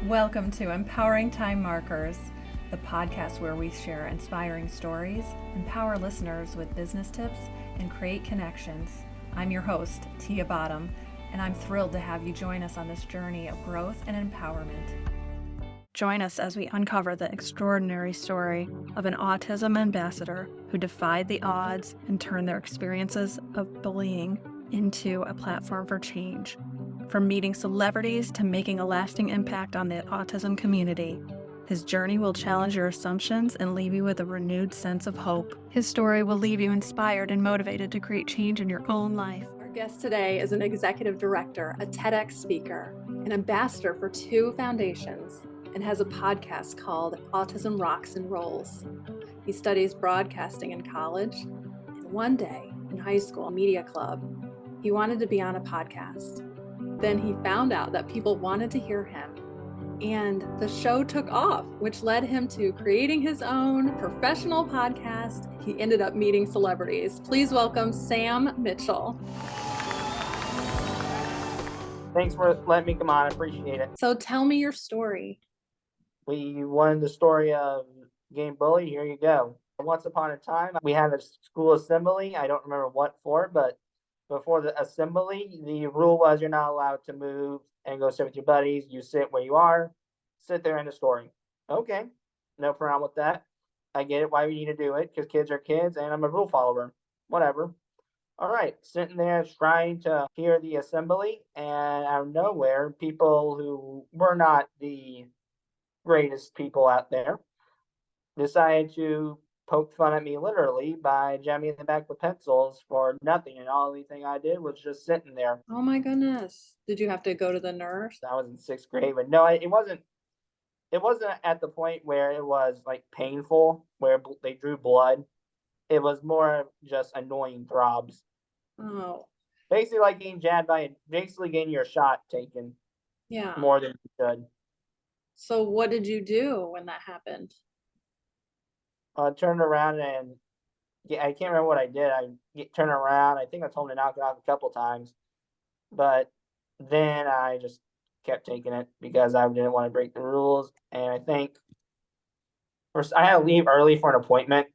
Welcome to Empowering Time Markers, the podcast where we share inspiring stories, empower listeners with business tips, and create connections. I'm your host, Tia Bottom, and I'm thrilled to have you join us on this journey of growth and empowerment. Join us as we uncover the extraordinary story of an autism ambassador who defied the odds and turned their experiences of bullying into a platform for change. From meeting celebrities to making a lasting impact on the autism community, his journey will challenge your assumptions and leave you with a renewed sense of hope. His story will leave you inspired and motivated to create change in your own life. Our guest today is an executive director, a TEDx speaker, an ambassador for 2 foundations, and has a podcast called Autism Rocks and Rolls. He studies broadcasting in college, and one day in high school media club, he wanted to be on a podcast. Then he found out that people wanted to hear him, and the show took off, which led him to creating his own professional podcast. He ended up meeting celebrities. Please welcome Sam Mitchell. Thanks for letting me come on. I appreciate it. So tell me your story. We wanted the story of getting bullied. Here you go. Once upon a time, we had a school assembly. I don't remember what for, but before the assembly, the rule was you're not allowed to move and go sit with your buddies. You sit where you are, sit there in the story. Okay, no problem with that. I get it why we need to do it because kids are kids and I'm a rule follower. Whatever. All right, sitting there trying to hear the assembly, and out of nowhere, people who were not the greatest people out there decided to poke fun at me literally by jamming me in the back with pencils for nothing. And all the thing I did was just sitting there. Oh my goodness. Did you have to go to the nurse? I was in 6th grade, but no, it wasn't. It wasn't at the point where it was like painful, where they drew blood. It was more just annoying throbs. Oh, Basically, like getting jabbed basically getting your shot taken yeah. more than you should. So what did you do when that happened? Turned around and I can't remember what I did. Turned around. I think I told him to knock it off a couple times, but then I just kept taking it because I didn't want to break the rules. And I think first I had to leave early for an appointment,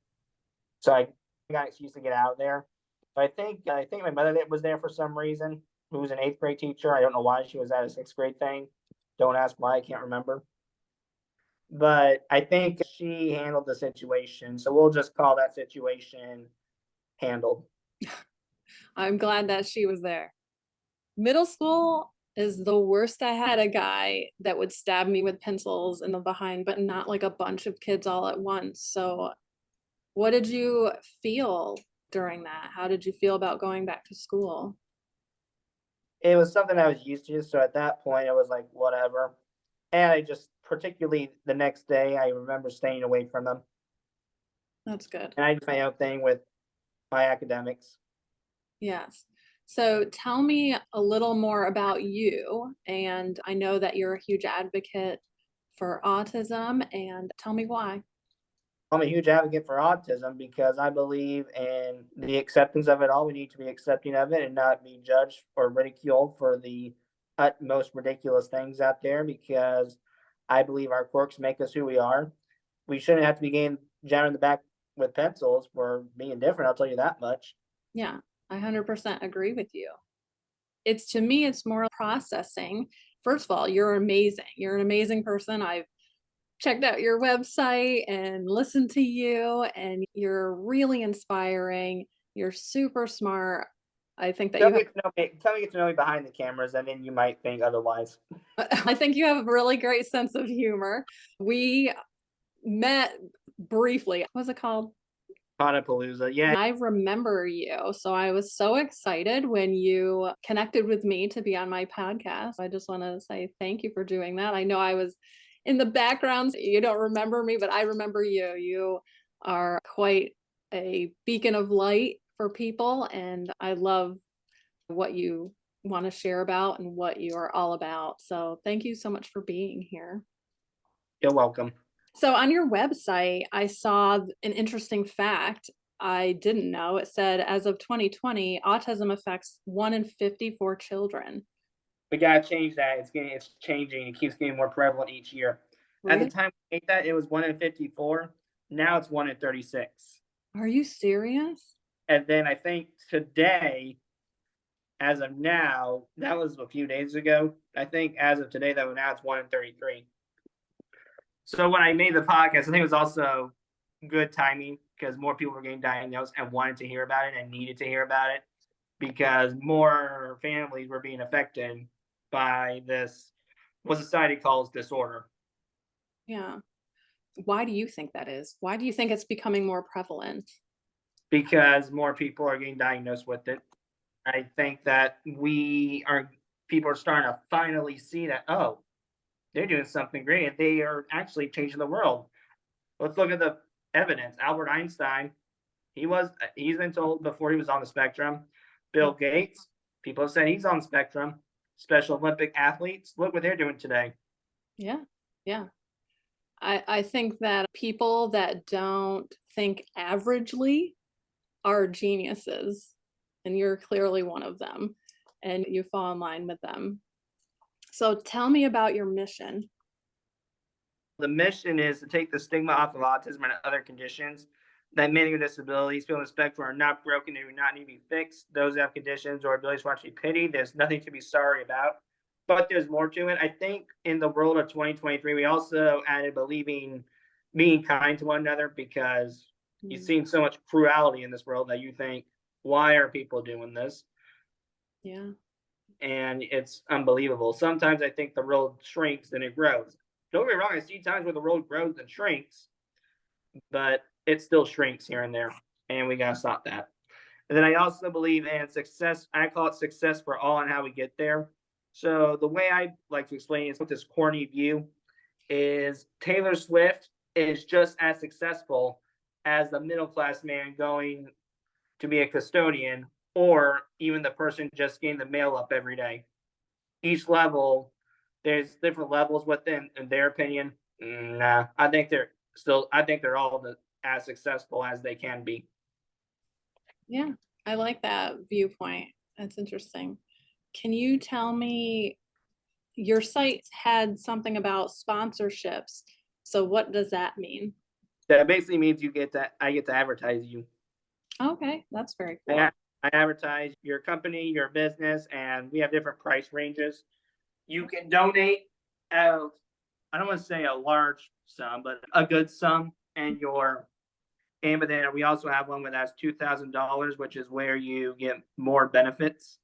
so I got an excuse to get out of there. But I think my mother was there for some reason, who was an 8th grade teacher. I don't know why she was at a 6th grade thing. Don't ask why. I can't remember. But I think she handled the situation. So we'll just call that situation handled. I'm glad that she was there. Middle school is the worst. I had a guy that would stab me with pencils in the behind, but not like a bunch of kids all at once. So what did you feel during that? How did you feel about going back to school? It was something I was used to. So at that point, it was like, whatever. And I just, particularly the next day, I remember staying away from them. That's good. And I did my own thing with my academics. Yes. So tell me a little more about you. And I know that you're a huge advocate for autism, and tell me why. I'm a huge advocate for autism because I believe in the acceptance of it all. We need to be accepting of it and not be judged or ridiculed for the utmost ridiculous things out there, because I believe our quirks make us who we are. We shouldn't have to be getting jammed in the back with pencils for being different. I'll tell you that much. Yeah, I 100% agree with you. To me, it's more processing. First of all, you're amazing. You're an amazing person. I've checked out your website and listened to you, and you're really inspiring. You're super smart. I think that Tell me get to know me behind the cameras, and then you might think otherwise. I think you have a really great sense of humor. We met briefly. What was it called? Honapalooza, yeah. I remember you. So I was so excited when you connected with me to be on my podcast. I just want to say thank you for doing that. I know I was in the background. You don't remember me, but I remember you. You are quite a beacon of light for people. And I love what you want to share about and what you are all about. So thank you so much for being here. You're welcome. So on your website, I saw an interesting fact I didn't know. It said, as of 2020, autism affects 1 in 54 children. We gotta change that. It's changing. It keeps getting more prevalent each year. At the Really? time we made that, it was 1 in 54. Now it's 1 in 36. Are you serious? And then I think today, as of now, that was a few days ago. I think as of today, though, now it's 1 in 33. So when I made the podcast, I think it was also good timing because more people were getting diagnosed and wanted to hear about it and needed to hear about it because more families were being affected by this, what society calls disorder. Yeah. Why do you think that is? Why do you think it's becoming more prevalent? Because more people are getting diagnosed with it. I think that people are starting to finally see that, oh, they're doing something great and they are actually changing the world. Let's look at the evidence. Albert Einstein, he's been told before he was on the spectrum. Bill Gates, people have said he's on the spectrum. Special Olympic athletes, look what they're doing today. Yeah. Yeah. I think that people that don't think averagely are geniuses, and you're clearly one of them, and you fall in line with them. So tell me about your mission. The mission is to take the stigma off of autism and other conditions that many with disabilities feel on the spectrum are not broken and do not need to be fixed. Those who have conditions or abilities want to be pitied. There's nothing to be sorry about, but there's more to it. I think in the world of 2023, we also added being kind to one another because you've Mm. seen so much cruelty in this world that you think, why are people doing this? Yeah. And it's unbelievable. Sometimes I think the world shrinks and it grows. Don't get me wrong, I see times where the world grows and shrinks, but it still shrinks here and there, and we gotta stop that. And then I also believe in success. I call it success for all and how we get there. So the way I like to explain it is with this corny view is Taylor Swift is just as successful as the middle class man going to be a custodian or even the person just getting the mail up every day. Each level, there's different levels within, in their opinion. Nah, I think they're all as successful as they can be. Yeah. I like that viewpoint. That's interesting. Can you tell me, your site had something about sponsorships. So what does that mean? That basically means I get to advertise you. Okay, that's very cool. I advertise your company, your business, and we have different price ranges. You can donate, I don't want to say a large sum, but a good sum, but then we also have one that's $2,000, which is where you get more benefits.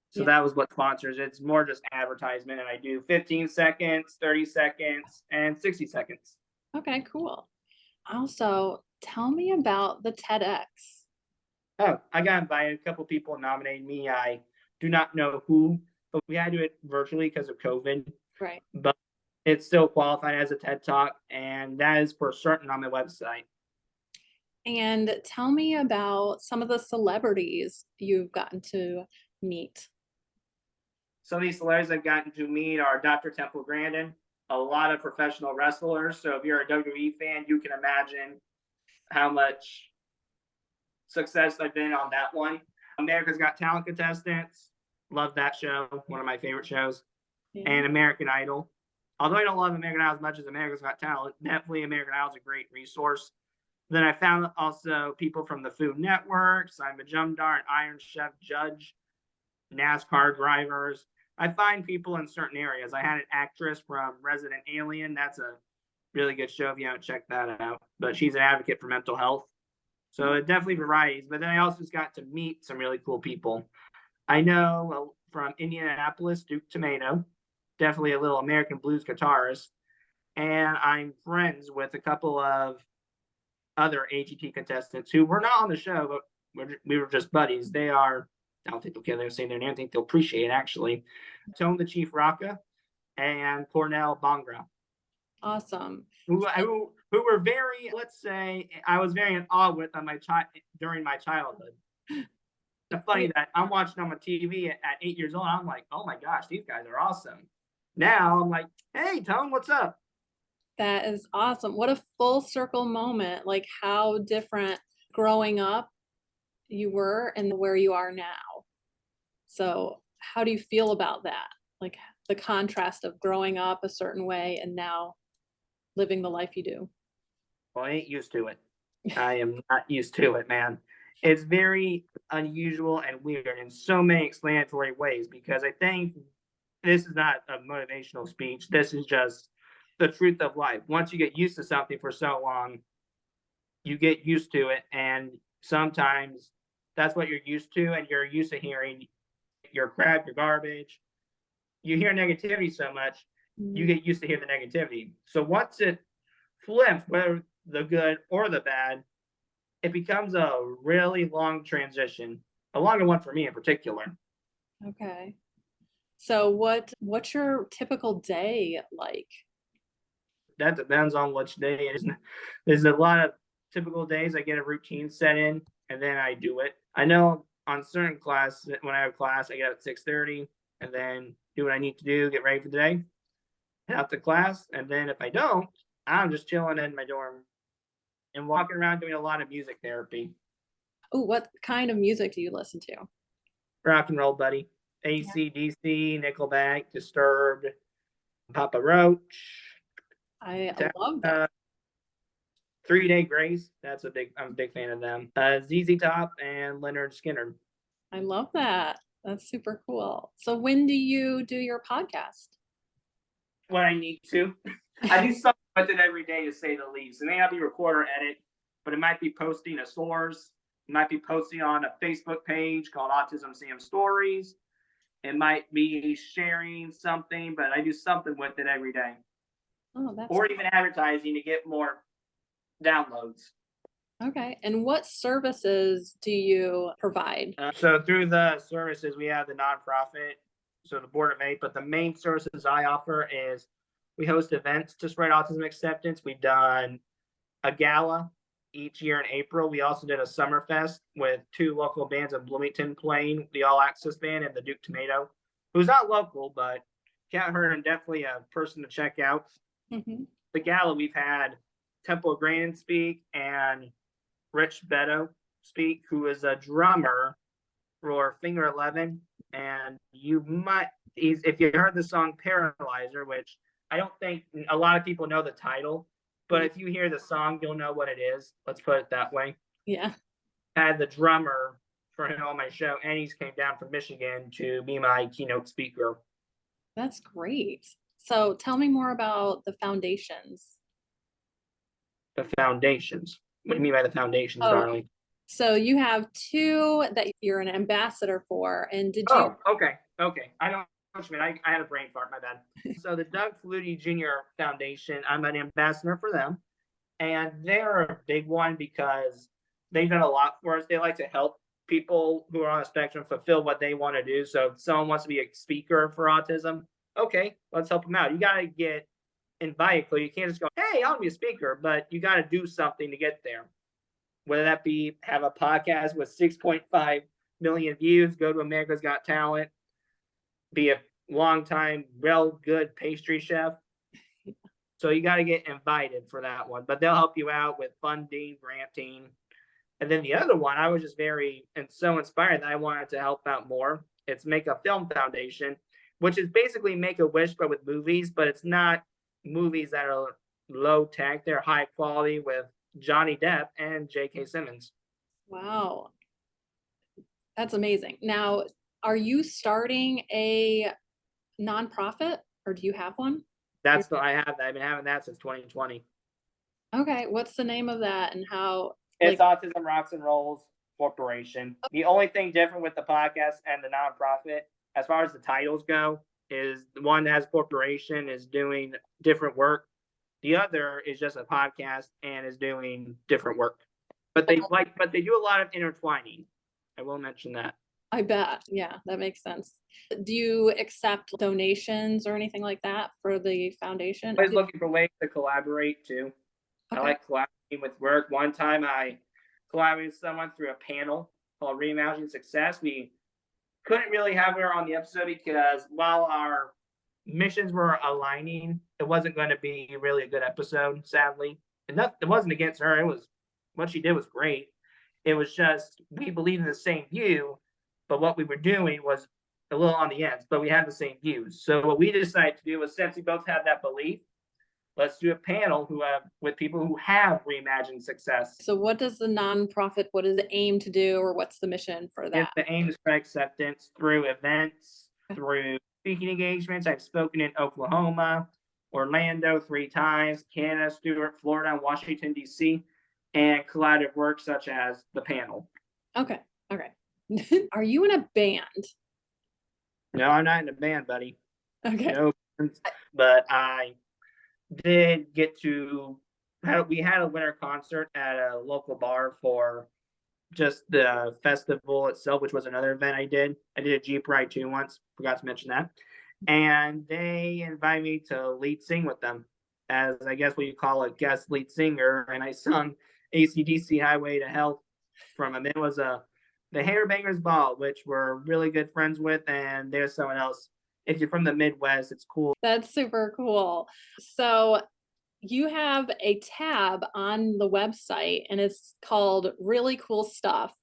So Yeah. that was what sponsors. It's more just advertisement, and I do 15 seconds, 30 seconds, and 60 seconds. Okay, cool. Also, tell me about the TEDx. Oh, I got invited. A couple people nominated me. I do not know who, but we had to do it virtually because of COVID. Right. But it's still qualified as a TED Talk, and that is for certain on my website. And tell me about some of the celebrities you've gotten to meet. Some of these celebrities I've gotten to meet are Dr. Temple Grandin, a lot of professional wrestlers. So if you're a WWE fan, you can imagine how much success I've been on that one. America's Got Talent contestants, love that show, one of my favorite shows. Yeah. And American Idol. Although I don't love American Idol as much as America's Got Talent, definitely American Idol is a great resource. Then I found also people from the Food Network, Simon Jumdar, Iron Chef Judge, NASCAR drivers. I find people in certain areas. I had an actress from Resident Alien. That's a really good show if you haven't checked that out. But she's an advocate for mental health. So it definitely varieties. But then I also just got to meet some really cool people. I know from Indianapolis, Duke Tomato, definitely a little American blues guitarist. And I'm friends with a couple of other AGT contestants who were not on the show, but we were just buddies. I don't think they'll care. They'll say their name. I think they'll appreciate it, actually. Tone the Chief Rocca and Cornell Bongra. Awesome. Who were very, let's say, I was very in awe with during my childhood. It's funny that I'm watching on my TV at 8 years old. I'm like, oh my gosh, these guys are awesome. Now I'm like, hey, Tone, what's up? That is awesome. What a full circle moment. Like how different growing up you were and where you are now. So how do you feel about that? like the contrast of growing up a certain way and now living the life you do? Well, I ain't used to it. I am not used to it, man. It's very unusual and weird in so many explanatory ways because I think this is not a motivational speech. This is just the truth of life. Once you get used to something for so long, you get used to it. And sometimes that's what you're used to. And you're used to hearing your crap, your garbage. You hear negativity so much, you get used to hear the negativity. So once it flips, whether the good or the bad, it becomes a really long transition, a longer one for me in particular. Okay. So what's your typical day like? That depends on which day it is. There's a lot of typical days I get a routine set in and then I do it. I know on certain class when I have class, I get up at 6:30 and then do what I need to do, get ready for the day, head out to class, and then if I don't, I'm just chilling in my dorm and walking around doing a lot of music therapy. Oh, what kind of music do you listen to? Rock and roll, buddy. AC/DC, Nickelback, Disturbed, Papa Roach, I love that. 3 Day Grace. I'm a big fan of them. ZZ Top and Leonard Skinner. I love that. That's super cool. So when do you do your podcast? When I need to. I do something with it every day, to say the least. It may not be record or edit, but it might be posting a source. It might be posting on a Facebook page called Autism CM Stories. It might be sharing something, but I do something with it every day. Oh, that's or even advertising to get more downloads. okay. And what services do you provide? So through the services, we have the nonprofit, so the Board of Eight, but the main services I offer is we host events to spread autism acceptance. We've done a gala each year in April. We also did a summer fest with 2 local bands in Bloomington playing, the All Access Band and the Duke Tomato, who's not local, but can't hurt and definitely a person to check out. Mm-hmm. The gala, we've had Temple Grandin speak and Rich Beto speak, who is a drummer for Finger 11. And you might, if you heard the song Paralyzer, which I don't think a lot of people know the title, but if you hear the song, you'll know what it is. Let's put it that way. Yeah. I had the drummer for him on my show, and he came down from Michigan to be my keynote speaker. That's great. So tell me more about the foundations. The foundations. What do you mean by the foundations, darling? So you have 2 that you're an ambassador for, and did you? Oh, okay. I don't. I had a brain fart. My bad. So the Doug Flutie Jr. Foundation, I'm an ambassador for them, and they're a big one because they've done a lot for us. They like to help people who are on the spectrum fulfill what they want to do. So if someone wants to be a speaker for autism, okay, let's help them out. You got to get invited. So you can't just go, hey, I want to be a speaker, but you got to do something to get there. Whether that be have a podcast with 6.5 million views, go to America's Got Talent, be a longtime, real good pastry chef. So you got to get invited for that one, but they'll help you out with funding, granting. And then the other one, I was just so inspired that I wanted to help out more. It's Make a Film Foundation, which is basically Make-A-Wish, but with movies, but it's not movies that are low tech. They're high quality with Johnny Depp and J.K. Simmons. Wow. That's amazing. Now, are you starting a nonprofit or do you have one? I have that. I've been having that since 2020. Okay. What's the name of that and how? It's Autism Rocks and Rolls Corporation. The only thing different with the podcast and the nonprofit, as far as the titles go, is the one that has corporation is doing different work. The other is just a podcast and is doing different work. But they do a lot of intertwining. I will mention that. I bet. Yeah, that makes sense. Do you accept donations or anything like that for the foundation? I was looking for ways to collaborate too. Okay. I like collaborating with work. One time I collaborated with someone through a panel called Reimagining Success. We couldn't really have her on the episode because while our missions were aligning, it wasn't going to be really a good episode, sadly. And it wasn't against her. It was what she did was great. It was just we believed in the same view, but what we were doing was a little on the ends, but we had the same views. So what we decided to do was, since we both had that belief, let's do a panel with people who have reimagined success. So what does the nonprofit, what does it aim to do, or what's the mission for that? The aim is spread acceptance through events, through speaking engagements. I've spoken in Oklahoma, Orlando 3 times, Canada, Stewart, Florida, and Washington, D.C., and collaborative work such as the panel. Okay. Are you in a band? No, I'm not in a band, buddy. Okay. No, but I did get to, we had a winter concert at a local bar for just the festival itself, which was another event I did. I did a Jeep ride too once, forgot to mention that. And they invited me to lead sing with them as, I guess, what you call a guest lead singer. And I sung AC/DC Highway to Hell from them. It was the Hairbangers Ball, which we're really good friends with. And there's someone else. If you're from the Midwest, it's cool. That's super cool. So you have a tab on the website and it's called Really Cool Stuff.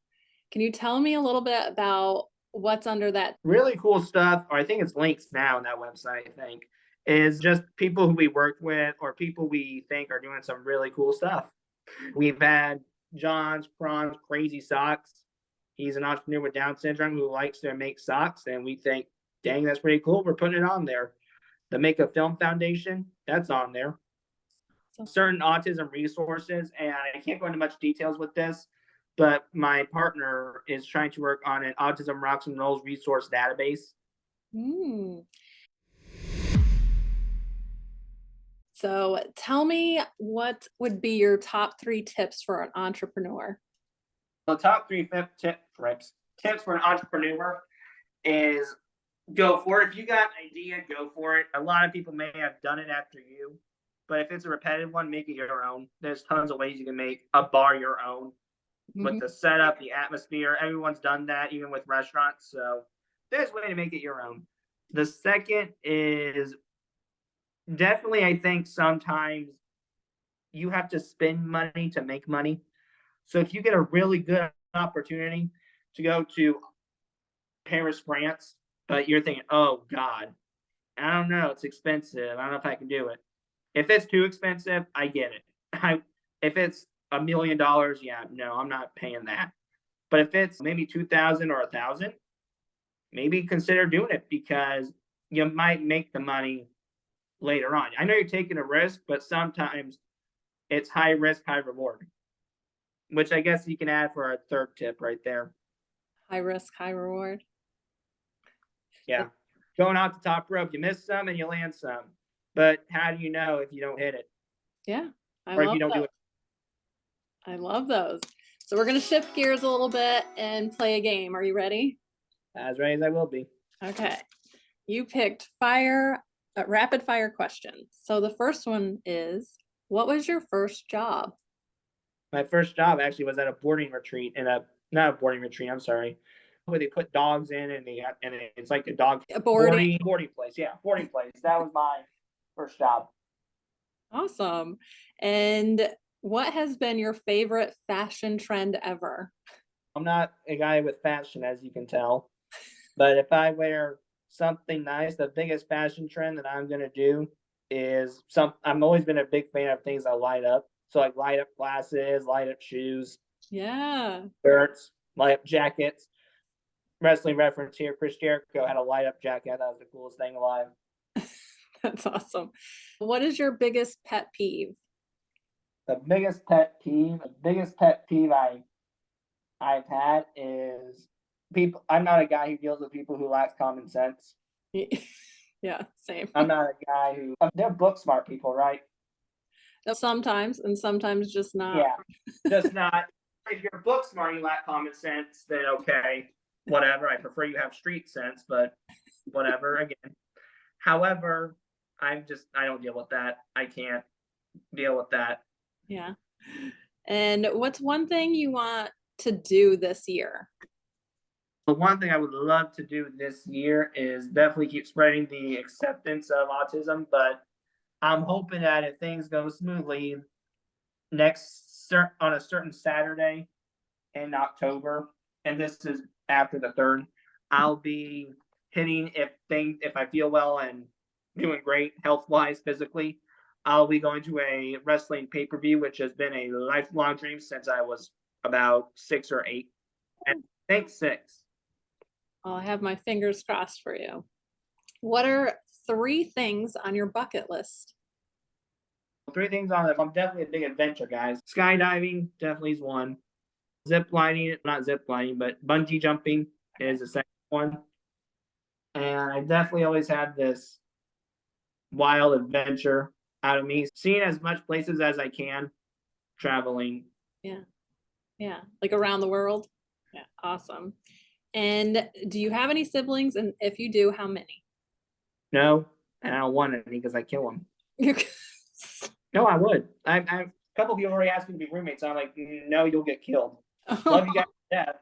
Can you tell me a little bit about what's under that? Really cool stuff, or I think it's links now on that website, I think, is just people who we worked with or people we think are doing some really cool stuff. We've had John's Cron's Crazy Socks. He's an entrepreneur with Down syndrome who likes to make socks, and we think, dang, that's pretty cool. We're putting it on there. The Make a Film Foundation, that's on there. Certain autism resources, and I can't go into much details with this, but my partner is trying to work on an Autism Rocks and Rolls resource database. So tell me, what would be your top 3 tips for an entrepreneur? The top 3 tips for an entrepreneur is go for it. If you got an idea, go for it. A lot of people may have done it after you, but if it's a repetitive one, make it your own. There's tons of ways you can make a bar your own. With the setup, the atmosphere, everyone's done that, even with restaurants. So there's a way to make it your own. The second is definitely, I think sometimes you have to spend money to make money. So if you get a really good opportunity to go to Paris, France, but you're thinking, oh God, I don't know, it's expensive. I don't know if I can do it. If it's too expensive, I get it. If it's $1 million, yeah, no, I'm not paying that. But if it's maybe 2,000 or 1,000, maybe consider doing it because you might make the money later on. I know you're taking a risk, but sometimes it's high risk, high reward, which I guess you can add for a third tip right there. High risk, high reward. Yeah. Going out the top rope, you miss some and you land some. But how do you know if you don't hit it? Yeah. Or if you don't do it? I love those. So we're going to shift gears a little bit and play a game. Are you ready? As ready as I will be. Okay. You picked rapid fire questions. So the first one is, what was your first job? My first job actually was at a boarding retreat not a boarding retreat, I'm sorry, where they put dogs in and it's like a dog boarding place. Yeah, boarding place. That was my first job. Awesome. And what has been your favorite fashion trend ever? I'm not a guy with fashion, as you can tell, but if I wear something nice, the biggest fashion trend that I'm going to do is I've always been a big fan of things that light up. So like light up glasses, light up shoes. Yeah. Shirts, light up jackets. Wrestling reference here, Chris Jericho had a light up jacket. That was the coolest thing alive. That's awesome. What is your biggest pet peeve? The biggest pet peeve I've had is people. I'm not a guy who deals with people who lack common sense. Yeah, same. I'm not a guy who, they're book smart people, right? Sometimes, and sometimes just not. Yeah, just not. If you're book smart, you lack common sense, then okay, whatever. I prefer you have street sense, but whatever, again. However, I don't deal with that. I can't deal with that. Yeah. And what's one thing you want to do this year? The one thing I would love to do this year is definitely keep spreading the acceptance of autism, but I'm hoping that if things go smoothly, on a certain Saturday in October, and this is after the 3rd, I'll be hitting if I feel well and doing great health-wise, physically, I'll be going to a wrestling pay-per-view, which has been a lifelong dream since I was about 6 or 8. I think 6. Well, I have my fingers crossed for you. What are 3 things on your bucket list? 3 things on it. I'm definitely a big adventure, guys. Skydiving definitely is one. Zip lining, not zip lining, but bungee jumping is the second one. And I definitely always had this wild adventure out of me, seeing as much places as I can, traveling. Yeah, like around the world. Yeah, awesome. And do you have any siblings? And if you do, how many? No, and I don't want any because I kill them. No, I would. A couple people already asked me to be roommates. I'm like, no, you'll get killed. Love you guys to death,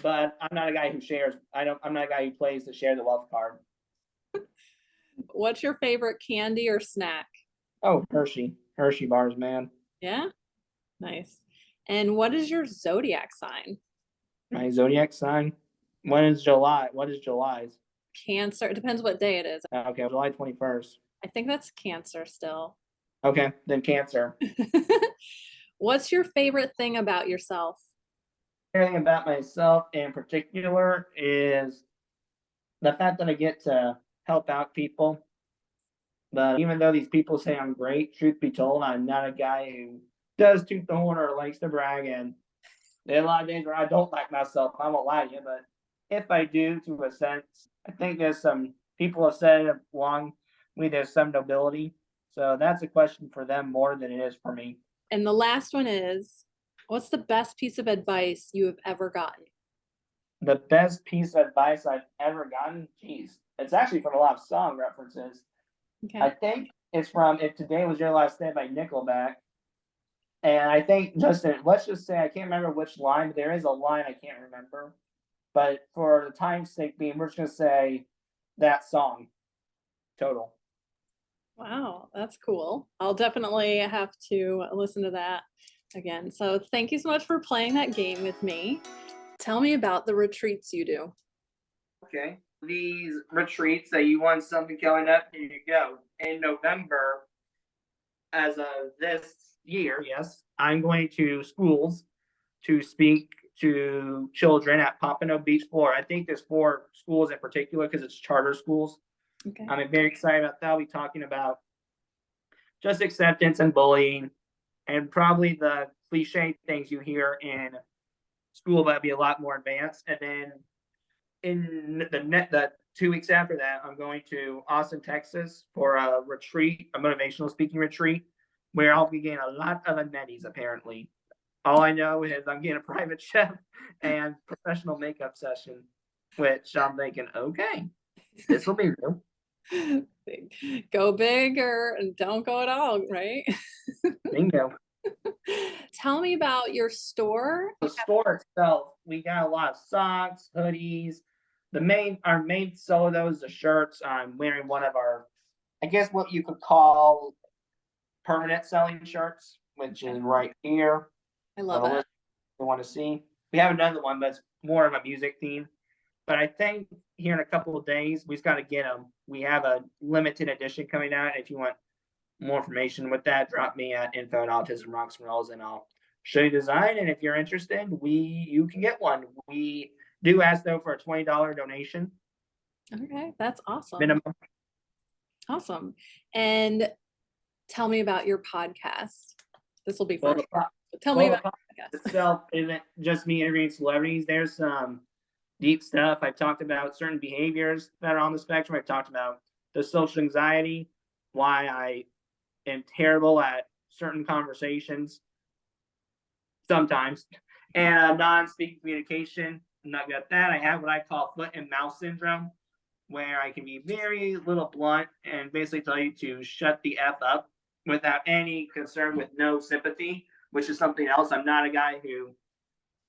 but I'm not a guy who shares. I'm not a guy who plays to share the love card. What's your favorite candy or snack? Oh, Hershey bars, man. Yeah, nice. And what is your zodiac sign? My zodiac sign. When is July? What is July's? Cancer. It depends what day it is. Okay, July 21st. I think that's Cancer still. Okay, then Cancer. What's your favorite thing about yourself? Everything about myself in particular is the fact that I get to help out people. But even though these people say I'm great, truth be told, I'm not a guy who does toot the horn or likes to brag. And there are a lot of days where I don't like myself. I won't lie to you, but if I do, to a sense, I think there's some people have said along me there's some nobility. So that's a question for them more than it is for me. And the last one is, what's the best piece of advice you have ever gotten? The best piece of advice I've ever gotten, geez, it's actually from a lot of song references. Okay. I think it's from If Today Was Your Last Day by Nickelback. And I think, Justin, let's just say, I can't remember which line, but there is a line I can't remember. But for the time's sake being, we're just going to say that song total. Wow, that's cool. I'll definitely have to listen to that again. So thank you so much for playing that game with me. Tell me about the retreats you do. Okay. These retreats that you want something coming up, here you go. In November, as of this year, yes, I'm going to schools to speak to children at Pompano Beach, Florida. I think there's 4 schools in particular because it's charter schools. Okay. I'm very excited about that. I'll be talking about just acceptance and bullying and probably the cliche things you hear in school, but be a lot more advanced. And then in the 2 weeks after that, I'm going to Austin, Texas for a retreat, a motivational speaking retreat, where I'll be getting a lot of amenities, apparently. All I know is I'm getting a private chef and professional makeup session, which I'm thinking, okay, this will be real. Go big or don't go at all, right? Bingo. Tell me about your store. The store itself, we got a lot of socks, hoodies. Our main seller of those, the shirts. I'm wearing one of our, I guess what you could call permanent selling shirts, which is right here. I love it. You want to see? We have another one that's more of a music theme. But I think here in a couple of days, we just got to get them. We have a limited edition coming out. If you want more information with that, drop me at info@autismrocksandrolls and I'll show you design. And if you're interested, you can get one. We do ask though for a $20 donation. Okay, that's awesome. Minimum. Awesome. And tell me about your podcast. This will be fun. Tell me about the podcast itself isn't just me interviewing celebrities. There's some deep stuff. I've talked about certain behaviors that are on the spectrum. I've talked about the social anxiety, why I am terrible at certain conversations sometimes, and non-speaking communication. I'm not good at that. I have what I call foot and mouth syndrome, where I can be very little blunt and basically tell you to shut the F up without any concern, with no sympathy, which is something else. I'm not a guy who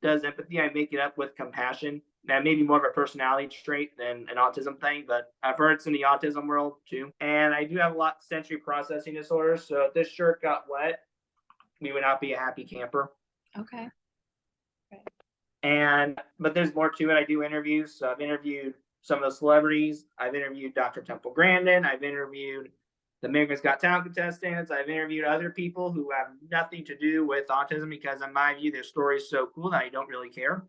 does empathy. I make it up with compassion. That may be more of a personality trait than an autism thing, but I've heard it's in the autism world too. And I do have a lot of sensory processing disorders. So if this shirt got wet, we would not be a happy camper. Okay. But there's more to it. I do interviews. So I've interviewed some of the celebrities. I've interviewed Dr. Temple Grandin. I've interviewed the America's Got Talent contestants. I've interviewed other people who have nothing to do with autism because, in my view, their story is so cool that I don't really care.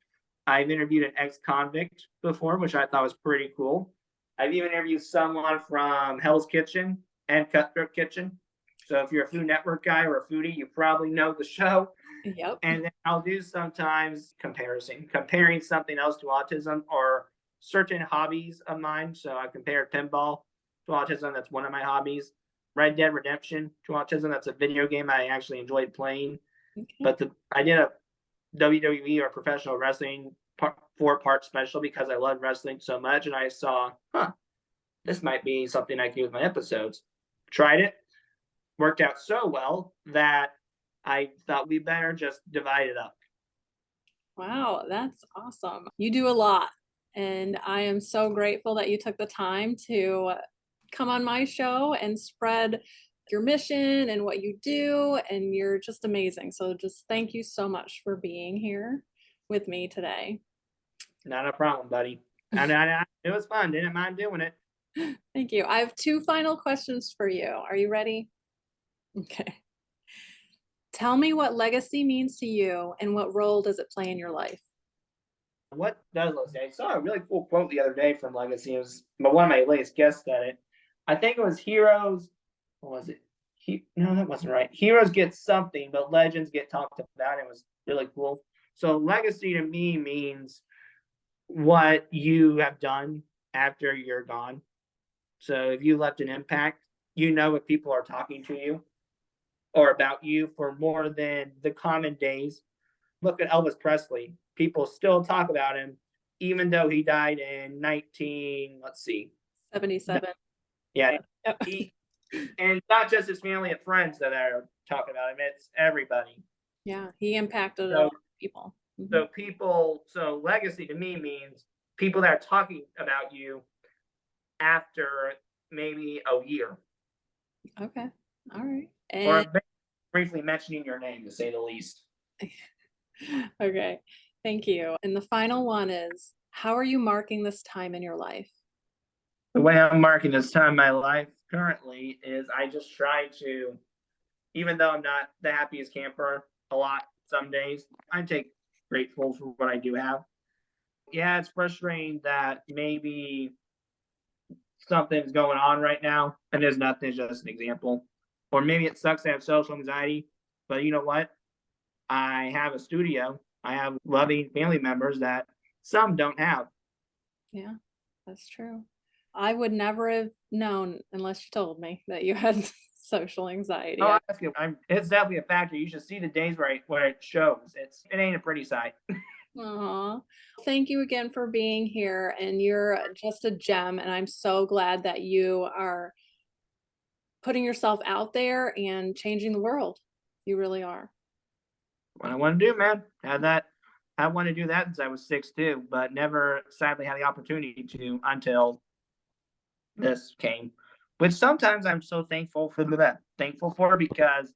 I've interviewed an ex-convict before, which I thought was pretty cool. I've even interviewed someone from Hell's Kitchen and Cutthroat Kitchen. So if you're a Food Network guy or a foodie, you probably know the show. Yep. And then I'll do sometimes comparing something else to autism or certain hobbies of mine. So I compared pinball to autism. That's one of my hobbies. Red Dead Redemption to autism. That's a video game I actually enjoyed playing. Okay. But I did a WWE or professional wrestling 4-part special because I love wrestling so much. And I saw, this might be something I can do with my episodes. Tried it. Worked out so well that I thought we better just divide it up. Wow, that's awesome. You do a lot. And I am so grateful that you took the time to come on my show and spread your mission and what you do. And you're just amazing. So just thank you so much for being here with me today. Not a problem, buddy. It was fun. Didn't mind doing it. Thank you. I have 2 final questions for you. Are you ready? Okay. Tell me what legacy means to you and what role does it play in your life? What does Legacy? I saw a really cool quote the other day from Legacy. It was one of my latest guests said it. I think it was heroes. What was it? No, that wasn't right. Heroes get something, but legends get talked about. It was really cool. So legacy to me means what you have done after you're gone. So if you left an impact, you know if people are talking to you or about you for more than the common days. Look at Elvis Presley. People still talk about him, even though he died in 77. Yeah. Yep. And not just his family and friends that are talking about him, it's everybody. Yeah, he impacted a lot of people. So legacy to me means people that are talking about you after maybe a year. Okay. All right. Or And briefly mentioning your name, to say the least. okay. Thank you. And the final one is, how are you marking this time in your life? The way I'm marking this time in my life currently is I just try to, even though I'm not the happiest camper a lot some days, I take grateful for what I do have. Yeah, it's frustrating that maybe something's going on right now and there's nothing, it's just an example. Or maybe it sucks to have social anxiety, but you know what? I have a studio. I have loving family members that some don't have. Yeah, that's true. I would never have known unless you told me that you had social anxiety. Oh, it's definitely a factor. You should see the days where it shows. It ain't a pretty sight. Aw. Thank you again for being here. And you're just a gem. And I'm so glad that you are putting yourself out there and changing the world. You really are. What I want to do, man. I want to do that since I was 6 too, but never sadly had the opportunity to until this came. Which sometimes I'm so thankful for because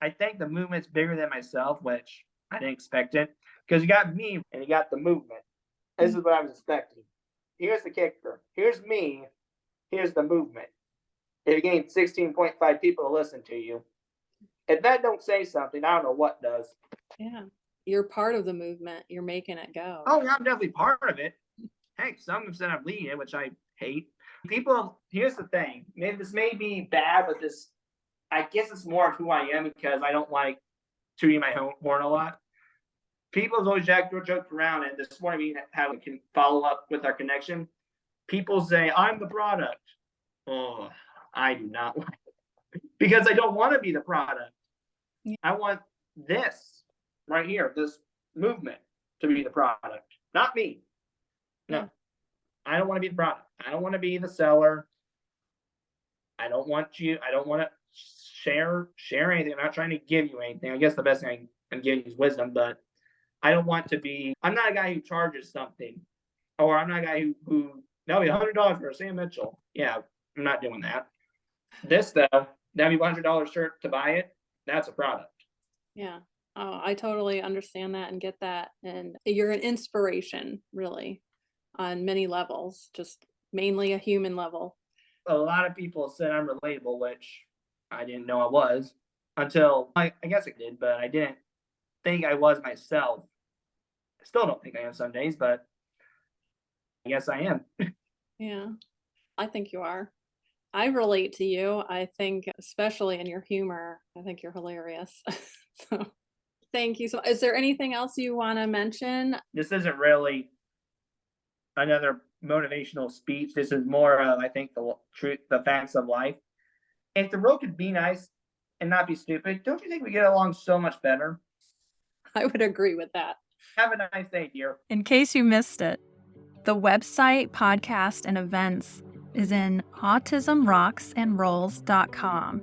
I think the movement's bigger than myself, which I didn't expect it. Because you got me and you got the movement. This is what I was expecting. Here's the kicker. Here's me. Here's the movement. If you gain 16.5 people to listen to you, if that don't say something, I don't know what does. Yeah. You're part of the movement. You're making it go. Oh, I'm definitely part of it. Heck, some have said I'm leading it, which I hate. Here's the thing. Maybe this may be bad, but I guess it's more of who I am because I don't like tooting my horn a lot. People have always joked around, and this morning how we can follow up with our connection. People say, I'm the product. Oh, I do not like it because I don't want to be the product. Yeah. I want this right here, this movement to be the product, not me. No, yeah. I don't want to be the product. I don't want to be the seller. I don't want to share anything. I'm not trying to give you anything. I guess the best thing I can give you is wisdom, but I'm not a guy who charges something, or I'm not a guy who that'll be $100 for a Sam Mitchell. Yeah, I'm not doing that. This though, that'd be $100 shirt to buy it. That's a product. Yeah. Oh, I totally understand that and get that. And you're an inspiration, really. on many levels, just mainly a human level. A lot of people said I'm relatable, which I didn't know I was until I guess I did, but I didn't think I was myself. I still don't think I am some days, but I guess I am. Yeah, I think you are. I relate to you. I think, especially in your humor, I think you're hilarious. So thank you. So, is there anything else you want to mention? This isn't really another motivational speech. This is more of, I think, the truth, the facts of life. If the world could be nice and not be stupid, don't you think we get along so much better? I would agree with that. Have a nice day, dear. In case you missed it, the website, podcast, and events is in autismrocksandrolls.com.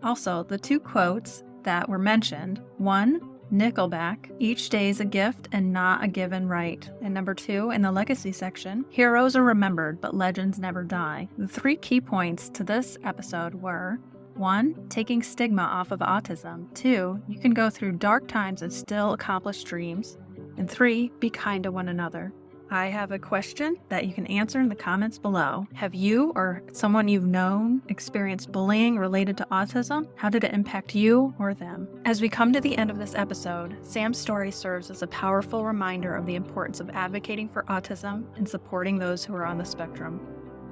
Also, the 2 quotes that were mentioned, 1, Nickelback, each day is a gift and not a given right. And number 2, in the legacy section, heroes are remembered, but legends never die. The 3 key points to this episode were 1, taking stigma off of autism. 2, you can go through dark times and still accomplish dreams. And 3, be kind to one another. I have a question that you can answer in the comments below. Have you or someone you've known experienced bullying related to autism? How did it impact you or them? As we come to the end of this episode, Sam's story serves as a powerful reminder of the importance of advocating for autism and supporting those who are on the spectrum.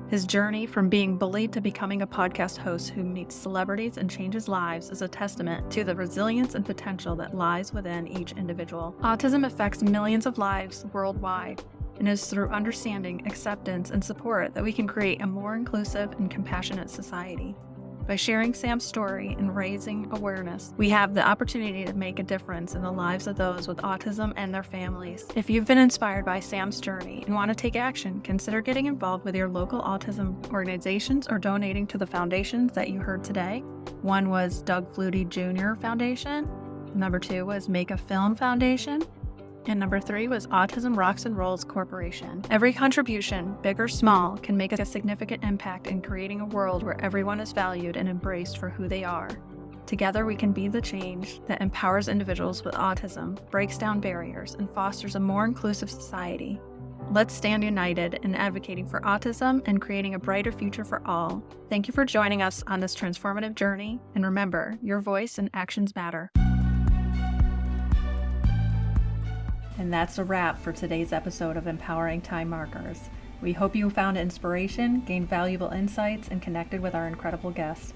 His journey from being bullied to becoming a podcast host who meets celebrities and changes lives is a testament to the resilience and potential that lies within each individual. Autism affects millions of lives worldwide, and it is through understanding, acceptance, and support that we can create a more inclusive and compassionate society. By sharing Sam's story and raising awareness, we have the opportunity to make a difference in the lives of those with autism and their families. If you've been inspired by Sam's journey and want to take action, consider getting involved with your local autism organizations or donating to the foundations that you heard today. One was Doug Flutie Jr. Foundation. Number 2 was Make a Film Foundation. And number 3 was Autism Rocks and Rolls Corporation. Every contribution, big or small, can make a significant impact in creating a world where everyone is valued and embraced for who they are. Together, we can be the change that empowers individuals with autism, breaks down barriers, and fosters a more inclusive society. Let's stand united in advocating for autism and creating a brighter future for all. Thank you for joining us on this transformative journey, and remember, your voice and actions matter. And that's a wrap for today's episode of Empowering Time Markers. We hope you found inspiration, gained valuable insights, and connected with our incredible guests.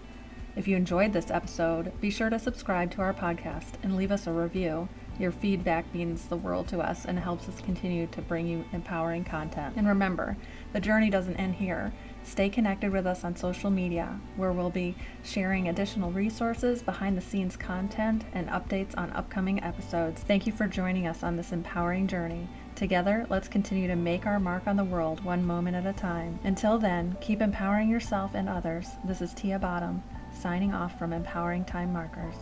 If you enjoyed this episode, be sure to subscribe to our podcast and leave us a review. Your feedback means the world to us and helps us continue to bring you empowering content. And remember, the journey doesn't end here. Stay connected with us on social media, where we'll be sharing additional resources, behind-the-scenes content, and updates on upcoming episodes. Thank you for joining us on this empowering journey. Together, let's continue to make our mark on the world one moment at a time. Until then, keep empowering yourself and others. This is Tia Bottom, signing off from Empowering Time Markers.